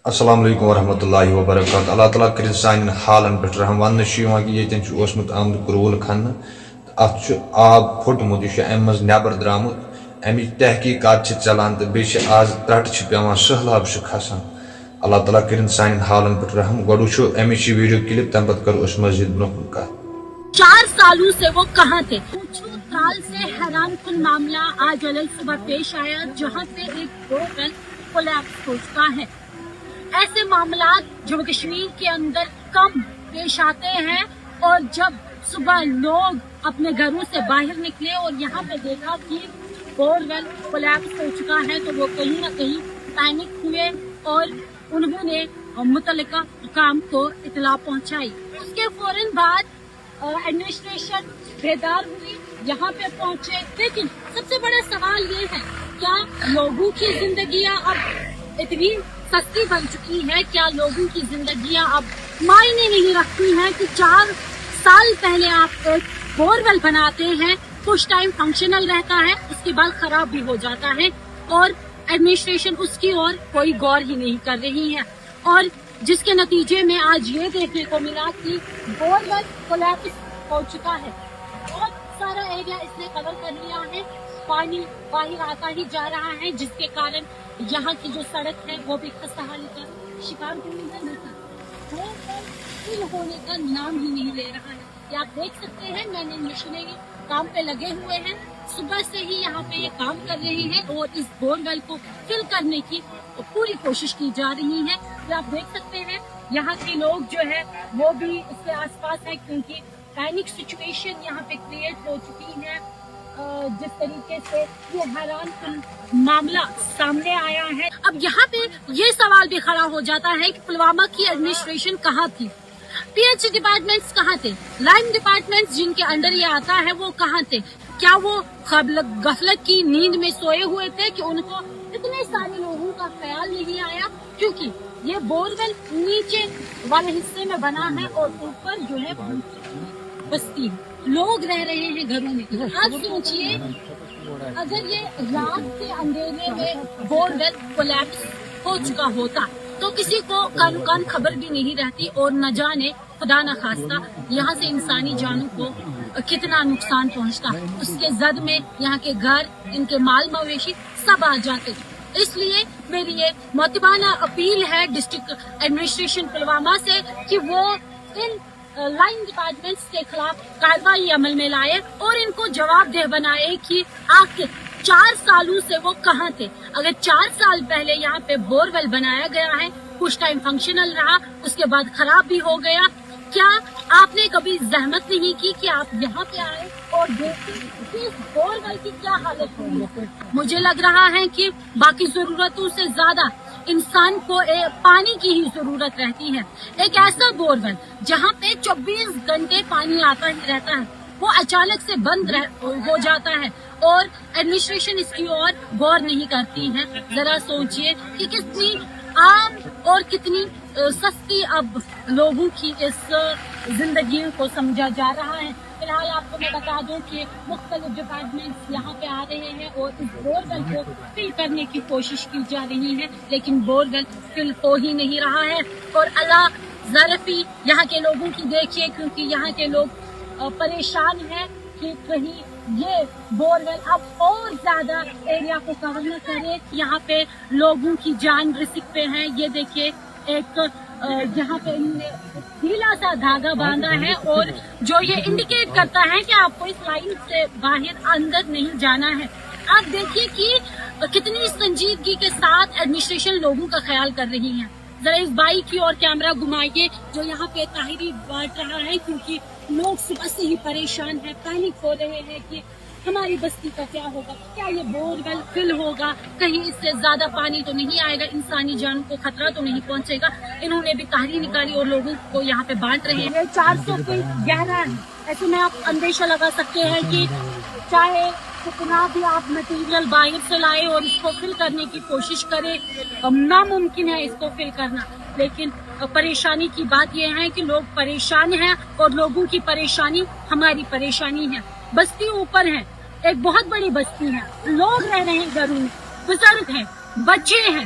السلام علیکم ورحمۃ اللہ وبرکاتہ. اللہ تعالیٰ کر سان حالن پہ رحم. ون کہ یتن اوسمت آمد کرول کھنہ ات آب پھٹمت یہ ام مز نبر درامت امچ تحقیقات چلان تو بیٚیہِ چھِ آز ترٹ پیوان سہلاب کھسان. اللہ تعالیٰ کر سان حالن پہ رحم. گۄڈٕ وٕچھو امچ یہ ویڈیو کلپ تمہ پتہٕ کرو أسۍ مزید برونٛہہ کُن کتھ. 4 سالوں سے وہ کہاں تھے؟ کال سے حیران کن معاملہ آج علیہ صبح پیش آیا جہاں سے ایک بورول کولیپس ہو چکا ہے. ایسے معاملات جموں کشمیر کے اندر کم پیش آتے ہیں اور جب صبح لوگ اپنے گھروں سے باہر نکلے اور یہاں پہ دیکھا کہ بورول کولیپس ہو چکا ہے تو وہ کہیں نہ کہیں پینک ہوئے اور انہوں نے متعلقہ حکام کو اطلاع پہنچائی. اس کے فوراً بعد ایڈمنسٹریشن بیدار ہوئی, یہاں پہ پہنچے. لیکن سب سے بڑا سوال یہ ہے کیا لوگوں کی زندگیاں اب اتنی سستی بن چکی ہے؟ کیا لوگوں کی زندگیاں اب معنی نہیں رکھتی ہیں کہ 4 سال پہلے آپ ایک بورول بناتے ہیں, کچھ ٹائم فنکشنل رہتا ہے, اس کے بعد خراب بھی ہو جاتا ہے اور ایڈمنسٹریشن اس کی اور کوئی غور ہی نہیں کر رہی ہے, اور جس کے نتیجے میں آج یہ دیکھنے کو ملا کہ بورول کولیپس ہو چکا ہے. بہت سارا ایریا اس نے کور کر لیا ہے, پانی باہر آتا ہی جا رہا ہے جس کے کارن یہاں کی جو سڑک ہے وہ بھی خستہ حالی کا شکار ہوئی ہے. فل ہونے کا نام ہی نہیں لے رہا ہے. یہ آپ دیکھ سکتے ہیں مین مشینری کام پہ لگے ہوئے ہیں, صبح سے ہی یہاں پہ یہ کام کر رہے ہیں اور اس بورول کو فل کرنے کی پوری کوشش کی جا رہی ہے. یہ آپ دیکھ سکتے ہیں یہاں کے لوگ جو ہے وہ بھی اس کے آس پاس ہے کیونکہ پینک سچویشن یہاں پہ کریٹ ہو چکی ہے. جس طریقے سے یہ حیران کن معاملہ سامنے آیا ہے. اب یہاں پہ یہ سوال بھی کھڑا ہو جاتا ہے کہ پلوامہ کی ایڈمنسٹریشن کہاں تھی؟ پی ایچ ڈپارٹمنٹس کہاں تھے؟ لائن ڈپارٹمنٹس جن کے انڈر یہ آتا ہے وہ کہاں تھے؟ کیا وہ غفلت کی نیند میں سوئے ہوئے تھے کہ ان کو اتنے سارے لوگوں کا خیال نہیں آیا؟ کیونکہ یہ بورول نیچے والے حصے میں بنا ہے اور اوپر جو ہے بستی لوگ رہ رہے ہیں گھروں میں. آپ سوچئے اگر یہ رات کے اندھیرے میں بورول کولیپس ہو چکا ہوتا تو کسی کو کان خبر بھی نہیں رہتی اور نہ جانے خدا نہ خواستہ یہاں سے انسانی جانوں کو کتنا نقصان پہنچتا. اس کے زد میں یہاں کے گھر, ان کے مال مویشی سب آ جاتے. اس لیے میری یہ معتبانہ اپیل ہے ڈسٹرکٹ ایڈمنسٹریشن پلوامہ سے کہ وہ ان لائن ڈپارٹمنٹس کے خلاف کارروائی عمل میں لائے اور ان کو جواب دہ بنائے کہ آخر 4 سالوں سے وہ کہاں تھے. اگر 4 سال پہلے یہاں پہ بورول بنایا گیا ہے, کچھ ٹائم فنکشنل رہا, اس کے بعد خراب بھی ہو گیا, کیا آپ نے کبھی زحمت نہیں کی کہ آپ یہاں پہ آئے اور دیکھیں کہ اس بورول کی کیا حالت ہوگی؟ مجھے لگ رہا ہے کہ باقی ضرورتوں سے زیادہ انسان کو پانی کی ہی ضرورت رہتی ہے. ایک ایسا بورول جہاں پہ 24 گھنٹے پانی آتا ہی رہتا ہے وہ اچانک سے بند ہو جاتا ہے اور ایڈمنسٹریشن اس کی اور غور نہیں کرتی ہے. ذرا سوچئے کہ کتنی عام اور کتنی سستی اب لوگوں کی اس زندگی کو سمجھا جا رہا ہے. فی الحال آپ کو میں بتا دوں کہ مختلف ڈپارٹمنٹس یہاں پہ آ رہے ہیں اور اس بورول کو فل کرنے کی کوشش کی جا رہی ہے, لیکن بورول فل ہو ہی نہیں رہا ہے. اور اللہ ظرفی یہاں کے لوگوں کی دیکھیے, کیونکہ یہاں کے لوگ پریشان ہیں کہ کہیں یہ بورول اب اور زیادہ ایریا کو کور نہ کرے. یہاں پہ لوگوں کی جان رسک پہ ہے. یہ دیکھیے ایک یہاں پہ انہوں نے ڈھیلا سا دھاگا باندھا ہے اور جو یہ انڈیکیٹ کرتا ہے کہ آپ کو اس لائن سے باہر اندر نہیں جانا ہے. آپ دیکھیے کہ کتنی سنجیدگی کے ساتھ ایڈمنسٹریشن لوگوں کا خیال کر رہی ہے. ذرا اس بائک کی اور کیمرہ گھمائیے جو یہاں پہ تاہری بانٹ رہا ہے, کیونکہ لوگ صبح سے ہی پریشان ہیں, پینک ہو رہے ہیں کہ ہماری بستی کا کیا ہوگا, کیا یہ بورول فل ہوگا, کہیں اس سے زیادہ پانی تو نہیں آئے گا, انسانی جان کو خطرہ تو نہیں پہنچے گا. انہوں نے بھی تاہری نکالی اور لوگوں کو یہاں پہ بانٹ رہے ہیں. 400 فٹ گہرا ہے, ایسے میں آپ اندیشہ لگا سکتے ہیں کہ چاہے کتنا بھی آپ مٹیریل باہر سے لائے اور اس کو فل کرنے کی کوشش کرے, ناممکن ہے اس کو فل کرنا. لیکن پریشانی کی بات یہ ہے کہ لوگ پریشان ہیں اور لوگوں کی پریشانی ہماری پریشانی ہے. بستی اوپر ہے, ایک بہت بڑی بستی ہے, لوگ رہ رہے ہیں گھروں میں, بزرگ ہیں, بچے ہیں,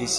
DC